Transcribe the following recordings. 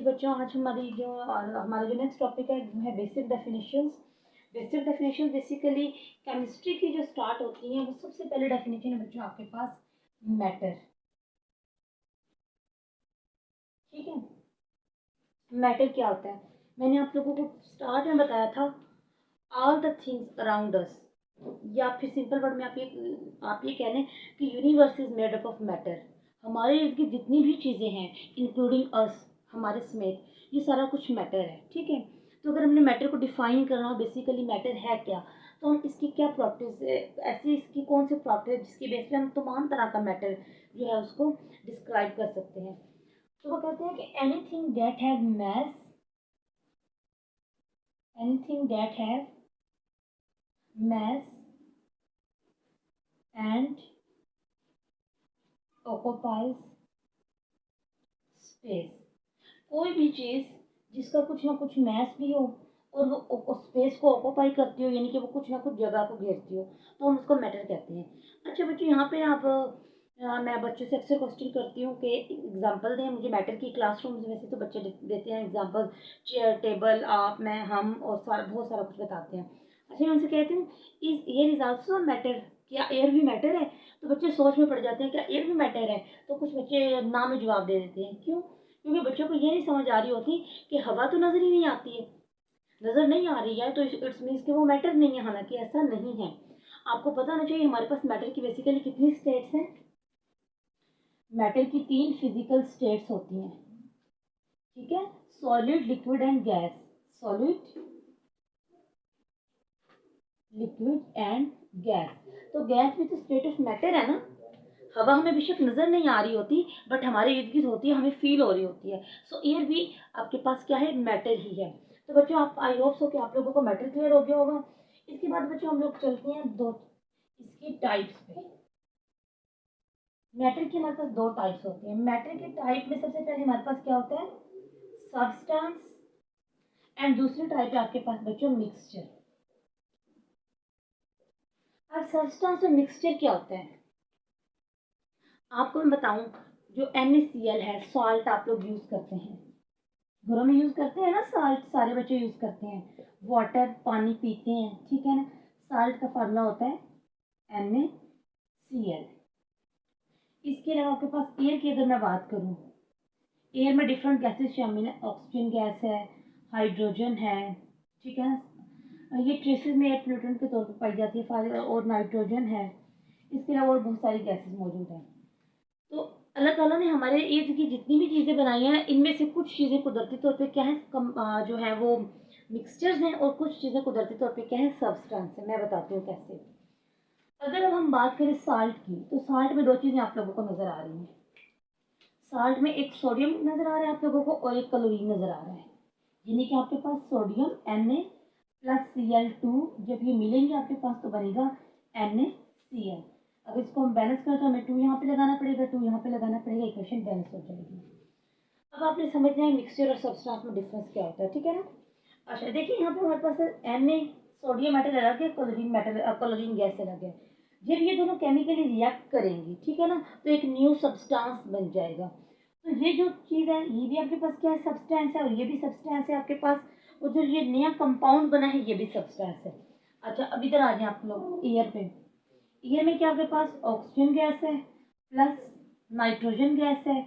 जी बच्चों, आज हमारा जो नेक्स्ट टॉपिक है वो है basic definitions. Basic definition basically chemistry की जो स्टार्ट होती है, वो सबसे पहले डेफिनेशन है बच्चों आपके पास मैटर। ठीक है, मैटर क्या होता है? मैंने आप लोगों को स्टार्ट में बताया था, all the things around us, या फिर सिंपल वर्ड में आप ये कह लें कि universe is made up of matter. हमारे इर्द गिर्द जितनी भी चीज़ें हैं, इंक्लूडिंग अस, हमारे समेत, ये सारा कुछ मैटर है। ठीक है, तो अगर हमने मैटर को डिफाइन करना हो, बेसिकली मैटर है क्या, तो हम इसकी क्या प्रॉपर्टीज, ऐसी इसकी कौन सी प्रॉपर्टी है जिसकी बेस पे हम तमाम तरह का मैटर जो है उसको डिस्क्राइब कर सकते हैं। तो वो कहते हैं कि anything that have mass, anything that have mass and occupies space। कोई भी चीज़ जिसका कुछ ना कुछ मैस भी हो और वो स्पेस को ऑक्यूपाई करती हो, यानी कि वो कुछ ना कुछ जगह को घेरती हो, तो हम उसको मैटर कहते हैं। अच्छा बच्चों, यहाँ पे मैं बच्चों से अक्सर क्वेश्चन करती हूँ कि एग्जांपल दें मुझे मैटर की। क्लासरूम्स में से तो बच्चे देते हैं एग्जांपल, चेयर, टेबल, आप, मैं, हम, और बहुत सारा कुछ बताते हैं। अच्छा, मैं उनसे कहती हूँ is air is also matter, क्या एयर भी मैटर है? तो बच्चे सोच में पड़ जाते हैं क्या एयर भी मैटर है? तो कुछ बच्चे ना में जवाब दे देते हैं। क्यों? क्योंकि बच्चों को ये नहीं समझ आ रही होती कि हवा तो नज़र ही नहीं आती है, नज़र नहीं आ रही है तो इट्स मीन्स कि वो मैटर नहीं है। हालांकि ऐसा नहीं है। आपको पता होना चाहिए हमारे पास मैटर की बेसिकली कितनी स्टेट्स हैं। मैटर की 3 फिजिकल स्टेट्स होती हैं। ठीक है, solid, liquid and gas. Solid, liquid and gas. तो गैस भी तो स्टेट ऑफ मैटर है ना। हवा हमें बेशक नज़र नहीं आ रही होती, बट हमारे इर्द गिर्द होती है, हमें फील हो रही होती है। सो एयर भी आपके पास क्या है? मैटर ही है। तो बच्चों, आप आई होप सो कि आप लोगों को मैटर क्लियर हो गया होगा। इसके बाद बच्चों हम लोग चलते हैं इसकी टाइप्स पे। मैटर की हमारे पास 2 टाइप्स होती हैं। मैटर के टाइप में सबसे पहले हमारे पास क्या होता है? सब्सटेंस। एंड दूसरी टाइप है आपके पास बच्चों मिक्सचर। अब सब्सटेंस और मिक्सचर क्या होता है आपको मैं बताऊं। जो NaCl है, सॉल्ट आप लोग यूज करते हैं, घरों में यूज करते हैं ना, साल्ट सारे बच्चे यूज करते हैं। वाटर, पानी पीते हैं, ठीक है ना। साल्ट का फार्मूला होता है NaCl। इसके अलावा आपके पास एयर की अगर मैं बात करूं, एयर में डिफरेंट गैसेस शामिल है। ऑक्सीजन गैस है, हाइड्रोजन है, ठीक है ना। ये ट्रेसेस में एयर पोल्यूटेंट के तौर पर पाई जाती है, और नाइट्रोजन है। इसके अलावा और बहुत सारी गैसेस मौजूद हैं। तो अल्लाह ताला ने हमारे ईद की जितनी भी चीज़ें बनाई हैं, इनमें से कुछ चीज़ें कुदरती तौर पे क्या है, जो है वो मिक्सचर्स हैं, और कुछ चीज़ें कुदरती तौर पे क्या है, सब्सटेंस है। मैं बताती हूँ कैसे। अगर अब हम बात करें साल्ट की, तो साल्ट में 2 चीज़ें आप लोगों को नज़र आ रही हैं। साल्ट में एक सोडियम नज़र आ रहा है आप लोगों को, और एक क्लोरीन नज़र आ रहा है। यानी कि आपके पास सोडियम Na प्लस Cl2, जब ये मिलेंगे आपके पास तो बनेगा NaCl। अब इसको हम बैलेंस करें तो हमें 2 यहाँ पे लगाना पड़ेगा, 2 यहाँ पे लगाना पड़ेगा, इक्वेशन बैलेंस हो जाएगी। अब आपने समझना है मिक्सचर और सब्सटेंस में डिफरेंस क्या होता है, ठीक है ना। अच्छा देखिए, यहाँ पे हमारे पास Na, सोडियम मेटल अलग है, क्लोरीन गैस अलग है। जब ये दोनों केमिकली रिएक्ट करेंगी, ठीक है ना, तो एक न्यू सब्सटेंस बन जाएगा। तो ये जो चीज़ है, ये भी आपके पास क्या है, सब्सटेंस है, और ये भी सब्सटेंस है आपके पास। और जो ये नया कंपाउंड बना है, ये भी सब्सटेंस है। अच्छा, अब इधर आ जाए आप लोग एयर पे। एयर में क्या आपके पास ऑक्सीजन गैस है, प्लस नाइट्रोजन गैस है,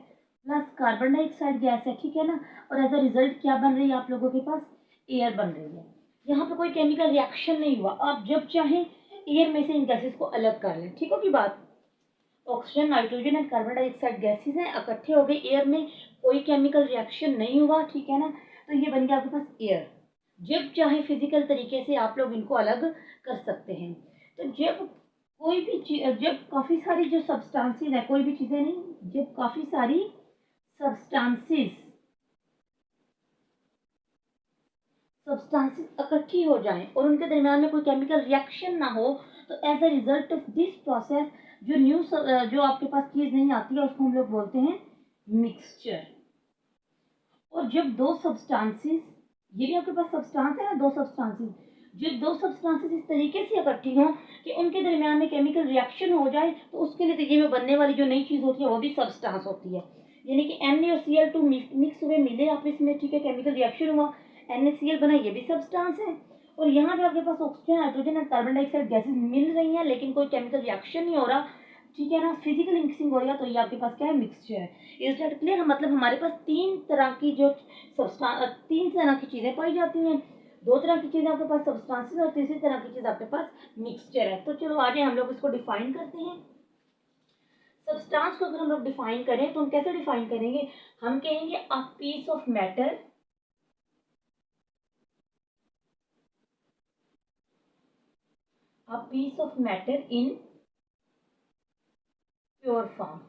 प्लस कार्बन डाइऑक्साइड गैस है, ठीक है ना। और एज अ रिजल्ट क्या बन रही है आप लोगों के पास? एयर बन रही है। यहाँ पे कोई केमिकल रिएक्शन नहीं हुआ, आप जब चाहें एयर में से इन गैसेस को अलग कर लें, ठीक होगी बात। Oxygen, nitrogen and carbon dioxide gases हैं, इकट्ठे हो गए एयर में, कोई केमिकल रिएक्शन नहीं हुआ, ठीक है ना। तो ये बन गया आपके पास एयर। जब चाहे फिजिकल तरीके से आप लोग इनको अलग कर सकते हैं। तो जब कोई भी जब काफ़ी सारी जो सब्सटेंसेस है, कोई भी चीज़ें नहीं, जब काफ़ी सारी सब्सटेंसेस इकट्ठी हो जाएं और उनके दरमियान में कोई केमिकल रिएक्शन ना हो, तो as a result of this process जो आपके पास चीज़ नहीं आती है, उसको हम लोग बोलते हैं मिक्सचर। और जब 2 सब्सटेंसेस, ये भी आपके पास सब्सटेंस है ना, 2 सब्सटेंसेस, जब 2 सब्सटेंसेस इस तरीके से इकट्ठी हों कि उनके दरमियान में केमिकल रिएक्शन हो जाए, तो उसके नतीजे में बनने वाली जो नई चीज़ होती है वो भी सब्सटेंस होती है। यानी कि Na और Cl2 मिक्स हुए, मिले आपस में, ठीक है, केमिकल रिएक्शन हुआ, NaCl बना, ये भी सब्सटेंस है। और यहाँ पे आपके पास ऑक्सीजन, हाइड्रोजन और कार्बन डाइऑक्साइड गैसेस मिल रही हैं, लेकिन कोई केमिकल रिएक्शन नहीं हो रहा, ठीक है ना, फिजिकल मिक्सिंग हो रही है, तो ये आपके पास क्या है, मिक्सचर है। Is that clear? मतलब हमारे पास तीन तरह की चीज़ें पाई जाती हैं। दो तरह की चीज़ें आपके पास सब्सटेंसेस और तीसरी तरह की चीज़ आपके पास मिक्सचर है। तो चलो आगे हम लोग इसको डिफाइन करते हैं। सब्सटेंस को अगर हम लोग डिफाइन करें तो हम कैसे डिफाइन करेंगे? हम कहेंगे a piece of matter in pure form.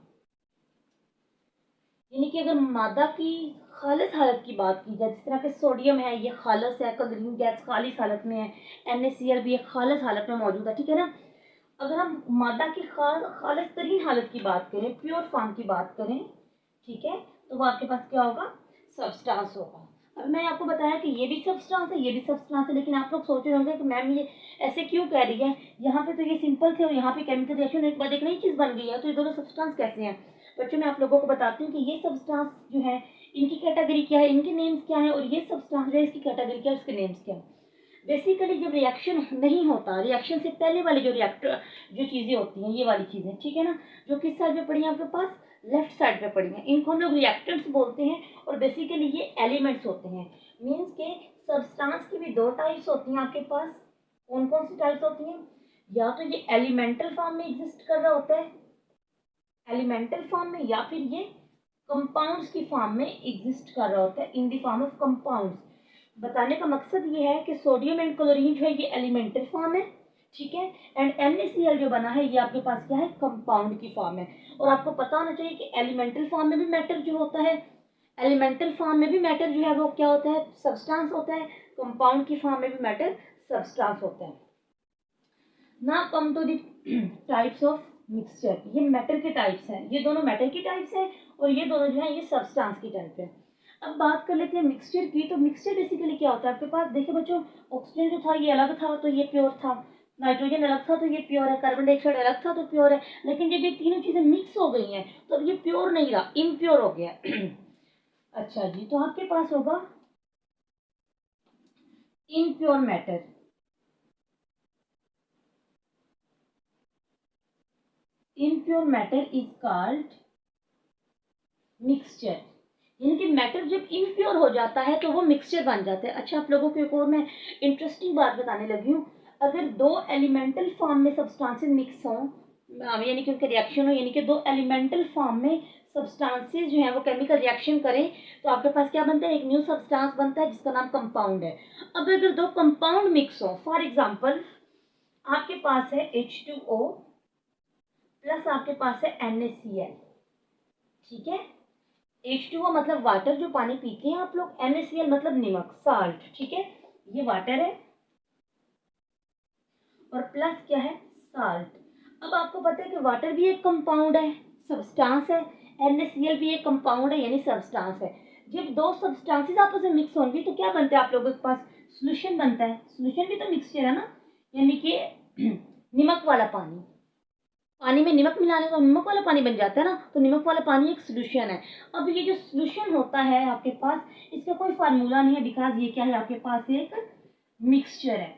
यानी कि अगर मादा की खालिस हालत की बात की जाए, जिस तरह के सोडियम है, ये खालिस है, क्लोरीन गैस खालिस हालत में है, NaCl भी एक खालिस हालत में मौजूद है, ठीक है ना। अगर हम मादा की खालिस तरीन हालत की बात करें, प्योर फॉर्म की बात करें, ठीक है, तो वो आपके पास क्या होगा, सब्सटेंस होगा। अब मैं आपको बताया कि ये भी सब्सटेंस है, ये भी सब्सटेंस है, लेकिन आप लोग सोच रहे होंगे कि मैम ये ऐसे क्यों कह रही है, यहाँ पे तो ये सिंपल थे और यहाँ पे केमिकल रिएक्शन एक बाद एक नई चीज़ बन गई है, तो ये दोनों सब्सटेंस कैसे हैं? बच्चों मैं आप लोगों को बताती हूँ कि ये सब्सटेंस जो है, इनकी कैटेगरी क्या है, इनके नेम्स क्या है, और ये सब्सटेंस जो है इसकी कैटेगरी क्या है, इसके नेम्स क्या है। बेसिकली जब रिएक्शन नहीं होता, रिएक्शन से पहले वाली जो रिएक्टर जो चीज़ें होती हैं, ये वाली चीज़ें, ठीक है ना, जो किस साइड पे पड़ी हैं आपके पास, लेफ्ट साइड पे पड़ी हैं, इनको हम लोग रिएक्टेंट्स बोलते हैं। और बेसिकली ये एलिमेंट्स होते हैं। मीन्स के सब्सटेंस की भी दो टाइप्स होती हैं आपके पास। कौन कौन सी टाइप्स होती हैं? या तो ये एलिमेंटल फॉर्म में एग्जिस्ट कर रहा होता है, एलिमेंटल फॉर्म में, या फिर ये कंपाउंड्स की फॉर्म में एग्जिस्ट कर रहा होता है, in the form of compounds. बताने का मकसद ये है कि सोडियम एंड क्लोरीन जो है ये एलिमेंटल फॉर्म है, ठीक है, एंड NaCl जो बना है ये आपके पास क्या है, कंपाउंड की फॉर्म है। और आपको पता होना चाहिए कि एलिमेंटल फॉर्म में भी मैटर जो होता है, एलिमेंटल फॉर्म में भी मैटर जो है वो क्या होता है, सब्सटेंस होता है। कंपाउंड की फॉर्म में भी मैटर सब्सटेंस होता है। ना come to the types of mixture. ये मैटर के टाइप्स हैं, ये दोनों मैटर की टाइप्स हैं और ये दोनों जो है ये सब्सटेंस की टाइप है। अब बात कर लेते हैं मिक्सचर की। तो मिक्सचर बेसिकली क्या होता है आपके पास, देखिए बच्चों, ऑक्सीजन जो था ये अलग था तो ये प्योर था, नाइट्रोजन अलग था तो ये प्योर है, कार्बन डाइऑक्साइड अलग था तो प्योर है। लेकिन जब ये तीनों चीजें मिक्स हो गई हैं तो अब ये प्योर नहीं रहा, इम्प्योर हो गया। अच्छा जी, तो आपके पास होगा impure matter. Impure matter is called mixture. यानी कि मैटर जब इम्प्योर हो जाता है तो वो मिक्सचर बन जाता है। अच्छा, आप लोगों को एक और मैं इंटरेस्टिंग बात बताने लगी हूँ। अगर दो एलिमेंटल फॉर्म में सब्सटेंसेस मिक्स हों, यानी कि उनके रिएक्शन हो, यानी कि दो एलिमेंटल फॉर्म में सब्सटेंसेस जो है वो केमिकल रिएक्शन करें, तो आपके पास क्या बनता है, एक न्यू सब्सटेंस बनता है जिसका नाम कंपाउंड है। अब अगर दो कंपाउंड मिक्स हो, फॉर एग्जाम्पल आपके पास है H2O प्लस आपके पास है NaCl, ठीक है। H2O मतलब वाटर, जो पानी पीते हैं आप लोग, NaCl मतलब नमक, साल्ट, ठीक है, ये वाटर है और प्लस क्या है, साल्ट। अब आपको पता है कि वाटर भी एक कंपाउंड है, सब्सटेंस है, NaCl भी एक कंपाउंड है यानी सब्सटेंस है। जब दो सब्सटेंसेस आपस में मिक्स होंगी तो क्या बनता है आप लोगों के पास, सोल्यूशन बनता है। सोल्यूशन भी तो मिक्सचर है ना, यानी कि नमक वाला पानी, पानी में नमक मिलाने तो नमक वाला पानी बन जाता है ना, तो नमक वाला पानी एक सोल्यूशन है। अब ये जो सोल्यूशन होता है आपके पास, इसका कोई फार्मूला नहीं है, बिकॉज ये क्या है आपके पास एक मिक्सचर है।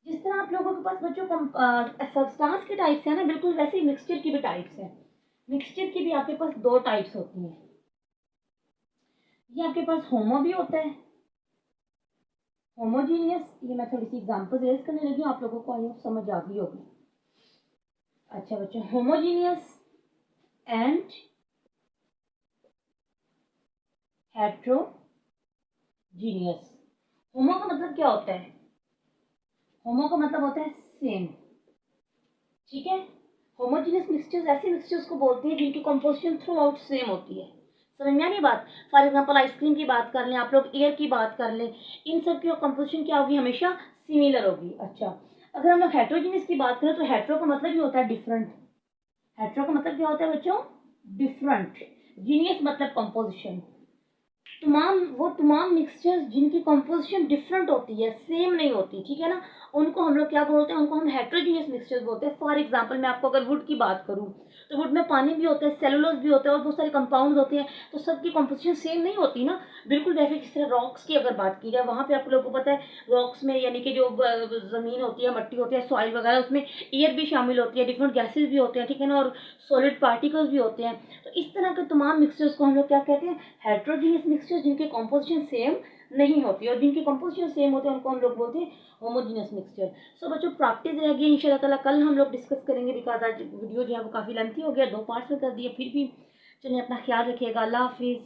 जिस तरह आप लोगों के पास बच्चों सब्सटेंस के टाइप्स है ना, बिल्कुल वैसे ही मिक्सचर की भी टाइप्स है। मिक्सचर की भी आपके पास दो टाइप्स होती हैं। ये आपके पास होमो भी होता है, होमोजीनियस। ये मैं थोड़ी सी एग्जांपल रेज करने लगी हूँ, आप लोगों को आई समझ आ गई होगी। अच्छा बच्चों, होमोजीनियस एंड हेट्रोजीनियस। होमो का मतलब क्या होता है, होमो का मतलब होता है सेम, ठीक है। होमोजीनियस मिक्सचर्स ऐसे मिक्सचर्स को बोलते हैं जिनकी कंपोजिशन थ्रू आउट सेम होती है। समझ में आ रही बात? फॉर एग्जांपल आइसक्रीम की बात कर लें आप लोग, एयर की बात कर लें, इन सब की कंपोजिशन क्या होगी, हमेशा सिमिलर होगी। अच्छा, अगर हम लोग हेट्रोजीनियस की बात करें तो हेट्रो का मतलब ही होता है डिफरेंट। हेट्रो का मतलब क्या होता है बच्चों, डिफरेंट। जीनियस मतलब कंपोजिशन। तमाम मिक्सचर्स जिनकी कंपोजिशन डिफरेंट होती है, सेम नहीं होती, ठीक है ना, उनको हम लोग क्या बोलते हैं, उनको हम हेट्रोजीनियस मिक्सचर्स बोलते हैं। फॉर एग्जांपल मैं आपको अगर वुड की बात करूं, तो वुड में पानी भी होता है, सेलुलोज भी होता है और बहुत सारे कंपाउंड्स होते हैं, तो सबकी कंपोजिशन सेम नहीं होती ना। बिल्कुल वैसे जिस तरह रॉक्स की अगर बात की जाए, वहाँ पे आप लोगों को पता है रॉक्स में यानी कि जो ज़मीन होती है, मट्टी होती है, सॉइल वगैरह, उसमें एयर भी शामिल होती है, डिफरेंट गैसेज भी होते हैं, ठीक है ना, और सॉलिड पार्टिकल्स भी होते हैं। तो इस तरह के तमाम मिक्सचर्स को हम लोग क्या कहते हैं, हेट्रोजीनियस मिक्सचर्स, जिनके कॉम्पोजिशन सेम नहीं होती, और जिनकी कॉम्पोजिशन सेम होते हैं उनको हम लोग बोलते हैं होमोजीनियस मिक्सचर। सो बच्चों प्रैक्टिस रह गई, इंशाल्लाह ताला कल हम लोग डिस्कस करेंगे, बिकॉज आज वीडियो जो है वो काफ़ी लेंथी हो गया, 2 पार्ट्स में कर दिए। फिर भी चलिए अपना ख्याल रखिएगा, अल्लाह हाफिज़।